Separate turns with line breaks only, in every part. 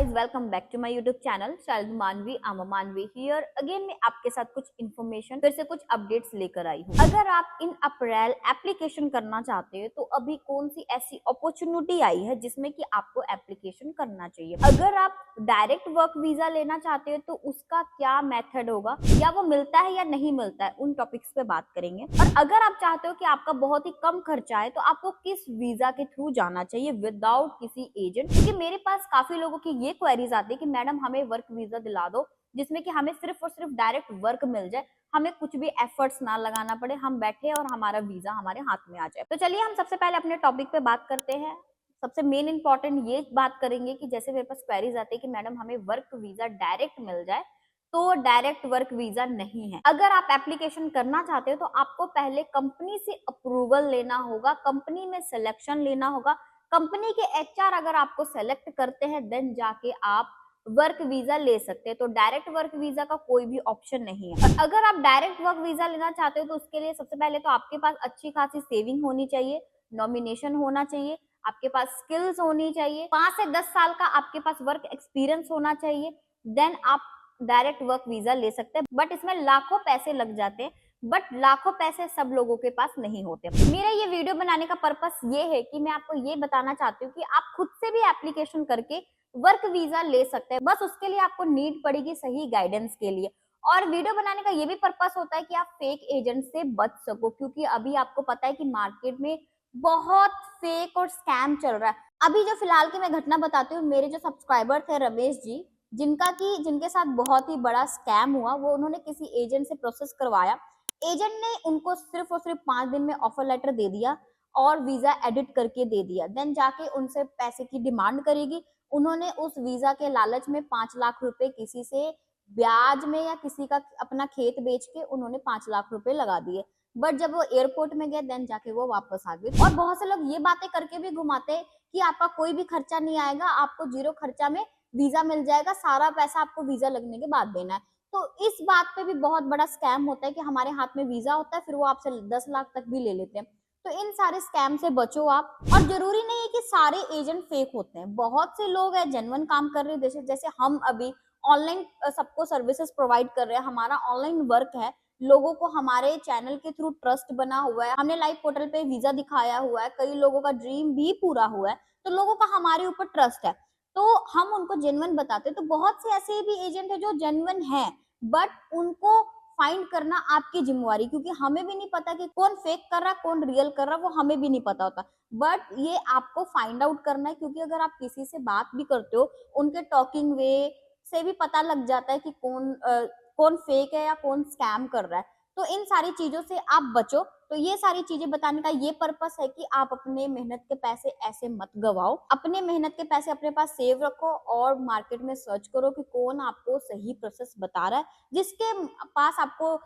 guys, welcome back to my YouTube channel शायद मानवी आमा मानवी हियर अगेन। मैं आपके साथ कुछ इन्फॉर्मेशन फिर से कुछ अपडेट्स लेकर आई हूँ। अगर आप इन अप्रैल एप्लीकेशन करना चाहते हैं तो अभी कौन सी ऐसी अपॉर्चुनिटी आई है जिसमें कि आपको एप्लीकेशन करना चाहिए। अगर आप डायरेक्ट वर्क वीजा लेना चाहते हैं तो उसका क्या मेथड होगा या वो मिलता है या नहीं मिलता है, उन टॉपिक्स पे बात करेंगे। और अगर आप चाहते हो कि आपका बहुत ही कम खर्चा है तो आपको किस वीजा के थ्रू जाना चाहिए विदाउट किसी एजेंट, क्योंकि मेरे पास काफी लोगों की ये क्वेरीज आती है कि मैडम हमें वर्क वीजा दिला दो जिसमें कि हमें सिर्फ और सिर्फ डायरेक्ट वर्क मिल जाए, हमें कुछ भी एफर्ट्स ना लगाना पड़े, हम बैठे और हमारा वीजा हमारे हाथ में आ जाए। तो चलिए हम सबसे पहले अपने टॉपिक पे बात करते हैं। सबसे मेन इंपॉर्टेंट ये बात करेंगे कि जैसे मेरे पास क्वेरीज आती है कि मैडम हमें वर्क वीजा डायरेक्ट मिल जाए, तो डायरेक्ट वर्क वीजा नहीं है। अगर आप एप्लीकेशन करना चाहते हो तो आपको पहले कंपनी से अप्रूवल लेना होगा, कंपनी में सिलेक्शन लेना होगा। कंपनी के एचआर अगर आपको सेलेक्ट करते हैं देन जाके आप वर्क वीजा ले सकते हैं। तो डायरेक्ट वर्क वीजा का कोई भी ऑप्शन नहीं है। और अगर आप डायरेक्ट वर्क वीजा लेना चाहते हो तो उसके लिए सबसे पहले तो आपके पास अच्छी खासी सेविंग होनी चाहिए, नॉमिनेशन होना चाहिए, आपके पास स्किल्स होनी चाहिए, 5 से 10 साल का आपके पास वर्क एक्सपीरियंस होना चाहिए, देन आप डायरेक्ट वर्क वीजा ले सकते हैं। बट इसमें लाखों पैसे लग जाते हैं, बट लाखों पैसे सब लोगों के पास नहीं होते। मेरा ये वीडियो बनाने का पर्पस ये है कि मैं आपको ये बताना चाहती हूँ कि आप खुद से भी एप्लीकेशन करके वर्क वीजा ले सकते हैं। बस उसके लिए आपको नीड पड़ेगी सही गाइडेंस के लिए। और वीडियो बनाने का ये भी पर्पस होता है कि आप फेक एजेंट से बच सको, क्योंकि अभी आपको पता है कि मार्केट में बहुत फेक और स्कैम चल रहा है। अभी जो फिलहाल की मैं घटना बताती हूँ, मेरे जो सब्सक्राइबर थे रमेश जी, जिनके साथ बहुत ही बड़ा स्कैम हुआ, वो उन्होंने किसी एजेंट से प्रोसेस करवाया। एजेंट ने उनको सिर्फ और सिर्फ 5 दिन में ऑफर लेटर दे दिया और वीजा एडिट करके दे दिया। देन जाके उनसे पैसे की डिमांड करेगी। उन्होंने उस वीजा के लालच में 5 लाख रुपए किसी से ब्याज में या किसी का अपना खेत बेच के उन्होंने 5 लाख रुपए लगा दिए। बट जब वो एयरपोर्ट में गए देन जाके वो वापस आ गए। और बहुत से लोग ये बातें करके भी घुमाते हैं कि आपका कोई भी खर्चा नहीं आएगा, आपको 0 खर्चा में वीजा मिल जाएगा, सारा पैसा आपको वीजा लगने के बाद देना है। तो इस बात पे भी बहुत बड़ा स्कैम होता है कि हमारे हाथ में वीजा होता है, फिर वो आपसे 10 लाख तक भी ले लेते हैं। तो इन सारे स्कैम से बचो आप। और जरूरी नहीं है कि सारे एजेंट फेक होते हैं, बहुत से लोग हैं जेन्युइन काम कर रहे हैं। जैसे हम अभी ऑनलाइन सबको सर्विसेज प्रोवाइड कर रहे हैं, हमारा ऑनलाइन वर्क है, लोगों को हमारे चैनल के थ्रू ट्रस्ट बना हुआ है, हमने लाइव पोर्टल पे वीजा दिखाया हुआ है, कई लोगों का ड्रीम भी पूरा हुआ है, तो लोगों का हमारे ऊपर ट्रस्ट है, तो हम उनको जेन्युइन बताते हैं। तो बहुत से ऐसे भी एजेंट है जो जेन्युइन है, बट उनको फाइंड करना आपकी जिम्मेवारी, क्योंकि हमें भी नहीं पता कि कौन फेक कर रहा है कौन रियल कर रहा है, वो हमें भी नहीं पता होता। बट ये आपको फाइंड आउट करना है, क्योंकि अगर आप किसी से बात भी करते हो उनके टॉकिंग वे से भी पता लग जाता है कि कौन फेक है या कौन स्कैम कर रहा है। तो इन सारी चीजों से आप बचो। तो ये सारी चीजें बताने का ये पर्पस है कि आप अपने मेहनत के पैसे ऐसे मत गवाओ, अपने मेहनत के पैसे अपने पास सेव रखो और मार्केट में सर्च करो कि कौन आपको सही प्रोसेस बता रहा है, जिसके पास आपको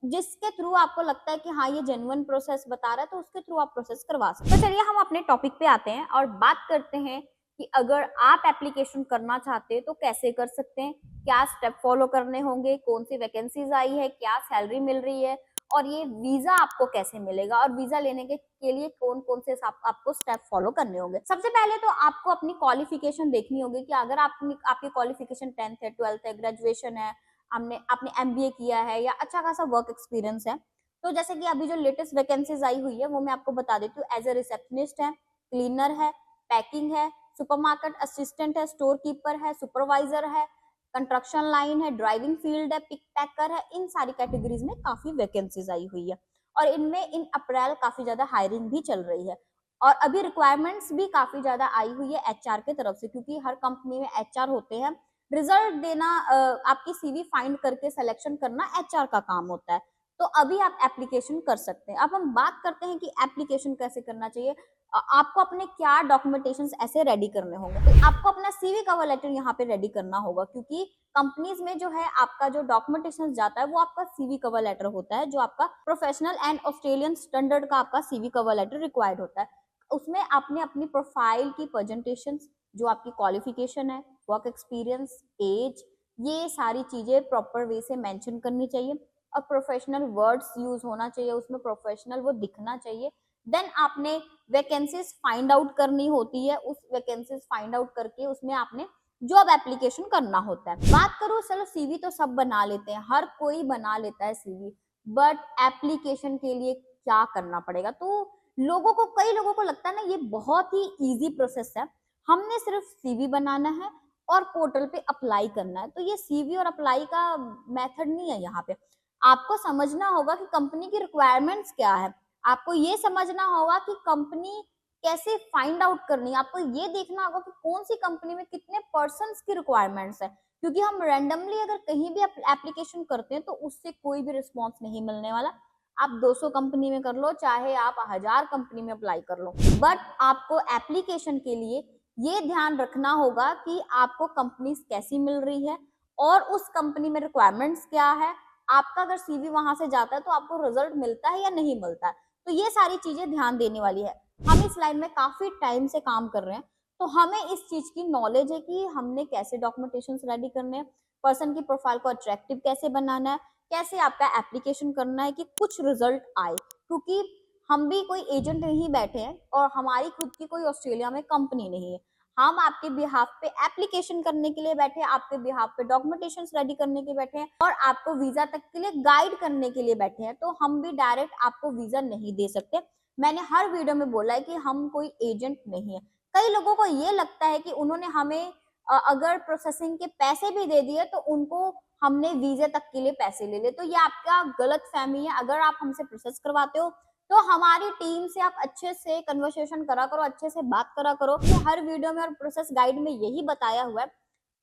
जिसके थ्रू आपको लगता है कि हाँ ये जेन्युइन प्रोसेस बता रहा है, तो उसके थ्रू आप प्रोसेस करवा सकते हैं। तो चलिए हम अपने टॉपिक पे आते हैं और बात करते हैं कि अगर आप एप्लीकेशन करना चाहते हैं तो कैसे कर सकते हैं, क्या स्टेप फॉलो करने होंगे, कौन सी वैकेंसीज आई है, क्या सैलरी मिल रही है, और ये वीजा आपको कैसे मिलेगा, और वीजा लेने के लिए कौन कौन से आपको स्टेप फॉलो करने होंगे। सबसे पहले तो आपको अपनी क्वालिफिकेशन देखनी होगी कि अगर आपकी क्वालिफिकेशन 10th है, 12th है, ग्रेजुएशन है, आपने एमबीए किया है या अच्छा खासा वर्क एक्सपीरियंस है। तो जैसे कि अभी जो लेटेस्ट वैकेंसीज आई हुई है वो मैं आपको बता देती हूँ। एज ए रिसेप्शनिस्ट है, क्लीनर है, पैकिंग है, सुपरमार्केट असिस्टेंट है, स्टोर कीपर है, सुपरवाइजर है, कंस्ट्रक्शन लाइन है, ड्राइविंग फील्ड है, पिक पैकर है। इन सारी कैटेगरीज में काफी वैकेंसीज आई हुई है और इनमें इन अप्रैल काफी ज्यादा हायरिंग भी चल रही है। और अभी रिक्वायरमेंट्स भी काफी ज्यादा आई हुई है एचआर के तरफ से, क्योंकि हर कंपनी में एचआर होते हैं। रिजल्ट देना, आपकी सीवी फाइंड करके सिलेक्शन करना एचआर का काम होता है। तो अभी आप एप्लीकेशन कर सकते हैं। अब हम बात करते हैं कि एप्लीकेशन कैसे करना चाहिए। आपको अपने क्या डॉक्यूमेंटेशन ऐसे रेडी करने होंगे। तो आपको अपना सीवी कवर लेटर यहाँ पे रेडी करना होगा, क्योंकि कंपनीज में जो है आपका जो डॉक्यूमेंटेशन जाता है वो आपका सीवी कवर लेटर होता है, जो आपका प्रोफेशनल एंड ऑस्ट्रेलियन स्टैंडर्ड का आपका सीवी कवर लेटर रिक्वायर्ड होता है। उसमें आपने अपनी प्रोफाइल की प्रेजेंटेशन, जो आपकी क्वालिफिकेशन है, वर्क एक्सपीरियंस, एज, ये सारी चीजें प्रॉपर वे से मेंशन करनी चाहिए और प्रोफेशनल वर्ड्स यूज होना चाहिए, उसमें प्रोफेशनल वो दिखना चाहिए। देन आपने वैकेंसीज फाइंड आउट करनी होती है, उस वैकेंसीज फाइंड आउट करके उसमें आपने जॉब एप्लीकेशन करना होता है। बात करूं, चलो सीवी तो सब बना लेते हैं, हर कोई बना लेता है सीवी, बट एप्लीकेशन के लिए क्या करना पड़ेगा? तो कई लोगों को लगता है ना ये बहुत ही इजी प्रोसेस है, हमने सिर्फ सीवी बनाना है और पोर्टल पे अप्लाई करना है। तो ये सीवी और अप्लाई का मेथड नहीं है यहाँ पे। आपको समझना होगा कि कंपनी की रिक्वायरमेंट्स क्या है, आपको ये समझना होगा कि कंपनी कैसे फाइंड आउट करनी है, आपको ये देखना होगा कि कौन सी कंपनी में कितने पर्सन्स की रिक्वायरमेंट्स है, क्योंकि हम रैंडमली अगर कहीं भी एप्लीकेशन करते हैं तो उससे कोई भी रिस्पॉन्स नहीं मिलने वाला। आप 200 कंपनी में कर लो, चाहे आप 1000 कंपनी में अप्लाई कर लो, बट आपको एप्लीकेशन के लिए ये ध्यान रखना होगा कि आपको कंपनीज कैसी मिल रही है और उस कंपनी में रिक्वायरमेंट्स क्या है। आपका अगर सीवी वहां से जाता है तो आपको रिजल्ट मिलता है या नहीं मिलता है, तो ये सारी चीजें ध्यान देने वाली है। हम इस लाइन में काफी टाइम से काम कर रहे हैं, तो हमें इस चीज की नॉलेज है कि हमने कैसे डॉक्यूमेंटेशन रेडी करने हैं, पर्सन की प्रोफाइल को अट्रैक्टिव कैसे बनाना है, कैसे आपका एप्लीकेशन करना है कि कुछ रिजल्ट आए। क्योंकि हम भी कोई एजेंट नहीं बैठे हैं और हमारी खुद की कोई ऑस्ट्रेलिया में कंपनी नहीं है, हम आपके बिहाफ पे एप्लीकेशन करने के लिए बैठे हैं, आपके बिहाफ पे डॉक्यूमेंटेशन रेडी करने के बैठे हैं और आपको वीजा तक के लिए गाइड करने के लिए बैठे हैं। तो हम भी डायरेक्ट आपको वीजा नहीं दे सकते। मैंने हर वीडियो में बोला है कि हम कोई एजेंट नहीं है। कई लोगों को ये लगता है कि उन्होंने हमें अगर प्रोसेसिंग के पैसे भी दे दिए तो उनको हमने वीजे तक के लिए पैसे ले लिए, तो ये आपका गलत फहमी है। अगर आप हमसे प्रोसेस करवाते हो तो हमारी टीम से आप अच्छे से कन्वर्सेशन करा करो, अच्छे से बात करा करो। हर वीडियो में और प्रोसेस गाइड में यही बताया हुआ है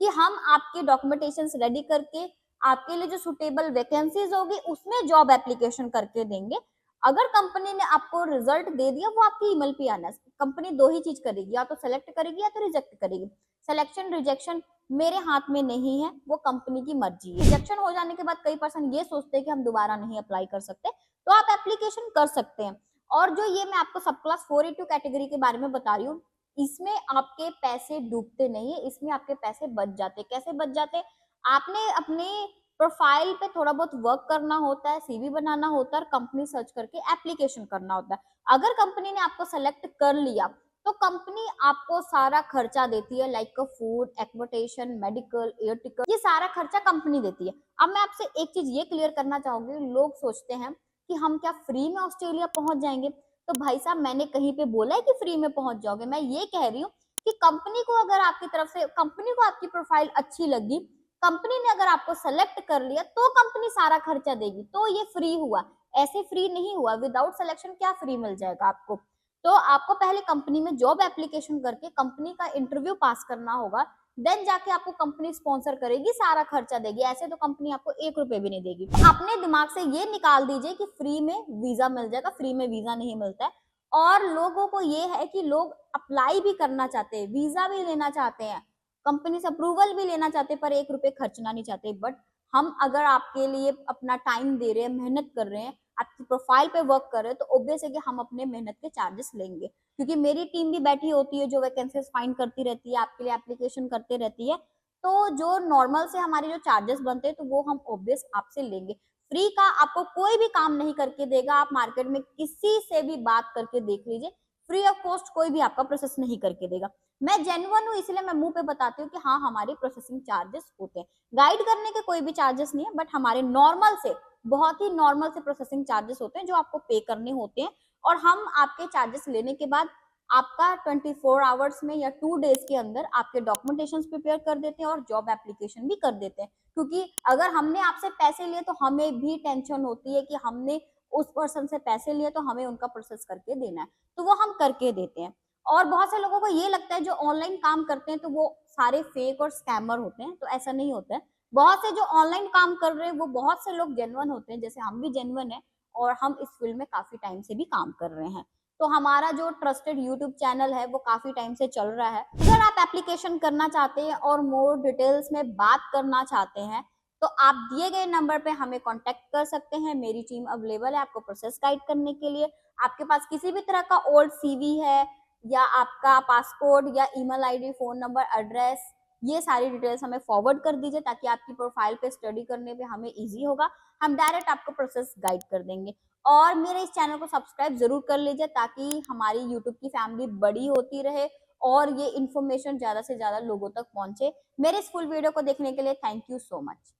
कि हम आपके डॉक्यूमेंटेशन रेडी करके आपके लिए जो सुटेबल वैकेंसीज होगी उसमें जॉब एप्लीकेशन करके देंगे। अगर कंपनी ने आपको रिजल्ट दे दिया, वो आपकी ईमेल पे आना है। कंपनी दो ही चीज करेगी, या तो सेलेक्ट करेगी या तो रिजेक्ट करेगी। सिलेक्शन रिजेक्शन मेरे हाथ में नहीं है, वो कंपनी की मर्जी है। रिजेक्शन हो जाने के बाद कई पर्सन ये सोचते हैं कि हम दोबारा नहीं अप्लाई कर सकते, तो आप एप्लीकेशन कर सकते हैं। और जो ये मैं आपको सब क्लास 482 कैटेगरी के बारे में बता रही हूँ, इसमें आपके पैसे डूबते नहीं है, इसमें आपके पैसे बच जाते। कैसे बच जाते? आपने अपने प्रोफाइल पे थोड़ा बहुत वर्क करना होता है, सीवी बनाना होता है और कंपनी सर्च करके एप्लीकेशन करना होता है। अगर कंपनी ने आपको सेलेक्ट कर लिया तो कंपनी आपको सारा खर्चा देती है, like food, exportation, medical, air ticket, ये सारा खर्चा कंपनी देती है। अब मैं आपसे एक चीज ये क्लियर करना चाहूंगी, लोग सोचते हैं कि हम क्या फ्री में ऑस्ट्रेलिया पहुंच जाएंगे? तो भाई साहब, मैंने कहीं पे बोला है कि फ्री में पहुंच जाओगे? मैं ये कह रही हूँ कि कंपनी को अगर आपकी तरफ से, कंपनी को आपकी प्रोफाइल अच्छी लगी, कंपनी ने अगर आपको सेलेक्ट कर लिया तो कंपनी सारा खर्चा देगी, तो ये फ्री हुआ। ऐसे फ्री नहीं हुआ, विदाउट सिलेक्शन क्या फ्री मिल जाएगा आपको? तो आपको पहले कंपनी में जॉब एप्लीकेशन करके कंपनी का इंटरव्यू पास करना होगा, देन जाके आपको कंपनी स्पॉन्सर करेगी, सारा खर्चा देगी। ऐसे तो कंपनी आपको 1 रुपए भी नहीं देगी। तो अपने दिमाग से ये निकाल दीजिए कि फ्री में वीजा मिल जाएगा, फ्री में वीजा नहीं मिलता है। और लोगों को ये है कि लोग अप्लाई भी करना चाहते हैं, वीजा भी लेना चाहते हैं, कंपनी से अप्रूवल भी लेना चाहते हैं, पर 1 रुपए खर्चना नहीं चाहते। बट हम अगर आपके लिए अपना टाइम दे रहे हैं, मेहनत कर रहे हैं, आपकी प्रोफाइल पे वर्क कर रहे हैं, तो ऑब्वियस है कि हम अपने मेहनत के चार्जेस लेंगे, क्योंकि मेरी टीम भी बैठी होती है जो वैकेंसीज फाइंड करती रहती है, आपके लिए एप्लीकेशन करते रहती है। तो जो नॉर्मल से हमारे जो चार्जेस बनते हैं तो वो हम ऑब्वियस आपसे लेंगे। फ्री का आपको कोई भी काम नहीं करके देगा। आप मार्केट में किसी से भी बात करके देख लीजिए, फ्री ऑफ कॉस्ट कोई भी आपका प्रोसेस नहीं करके देगा। मैं जेन्युइन हूँ, इसलिए मैं मुंह पे बताती हूँ कि हाँ, हमारे प्रोसेसिंग चार्जेस होते हैं। गाइड करने के कोई भी चार्जेस नहीं है, बट हमारे नॉर्मल से, बहुत ही नॉर्मल से प्रोसेसिंग चार्जेस होते हैं जो आपको पे करने होते हैं। और हम आपके चार्जेस लेने के बाद आपका 24 आवर्स में या 2 डेज के अंदर आपके डॉक्यूमेंटेशन प्रिपेयर कर देते हैं और जॉब एप्लीकेशन भी कर देते हैं। क्योंकि अगर हमने आपसे पैसे लिए तो हमें भी टेंशन होती है कि हमने उस पर्सन से पैसे लिए तो हमें उनका प्रोसेस करके देना है, तो वो हम करके देते हैं। और बहुत से लोगों को ये लगता है जो ऑनलाइन काम करते हैं तो वो सारे फेक और स्कैमर होते हैं, तो ऐसा नहीं होता है। बहुत से जो ऑनलाइन काम कर रहे हैं वो बहुत से लोग जेन्युइन होते हैं, जैसे हम भी जेन्युइन है और हम इस फील्ड में काफी टाइम से भी काम कर रहे हैं। तो हमारा जो ट्रस्टेड यूट्यूब चैनल है वो काफी टाइम से चल रहा है। अगर आप एप्लीकेशन करना चाहते हैं और मोर डिटेल्स में बात करना चाहते हैं तो आप दिए गए नंबर पे हमें कांटेक्ट कर सकते हैं। मेरी टीम अवेलेबल है आपको प्रोसेस गाइड करने के लिए। आपके पास किसी भी तरह का ओल्ड सीवी है या आपका पासपोर्ट या email ID, phone number, address, ये सारी डिटेल्स हमें फॉरवर्ड कर दीजिए ताकि आपकी प्रोफाइल पे स्टडी करने पे हमें इजी होगा। हम डायरेक्ट आपको प्रोसेस गाइड कर देंगे। और मेरे इस चैनल को सब्सक्राइब जरूर कर लीजिए ताकि हमारी यूट्यूब की फैमिली बड़ी होती रहे और ये इन्फॉर्मेशन ज्यादा से ज्यादा लोगों तक पहुंचे। मेरे इस फुल वीडियो को देखने के लिए थैंक यू सो मच।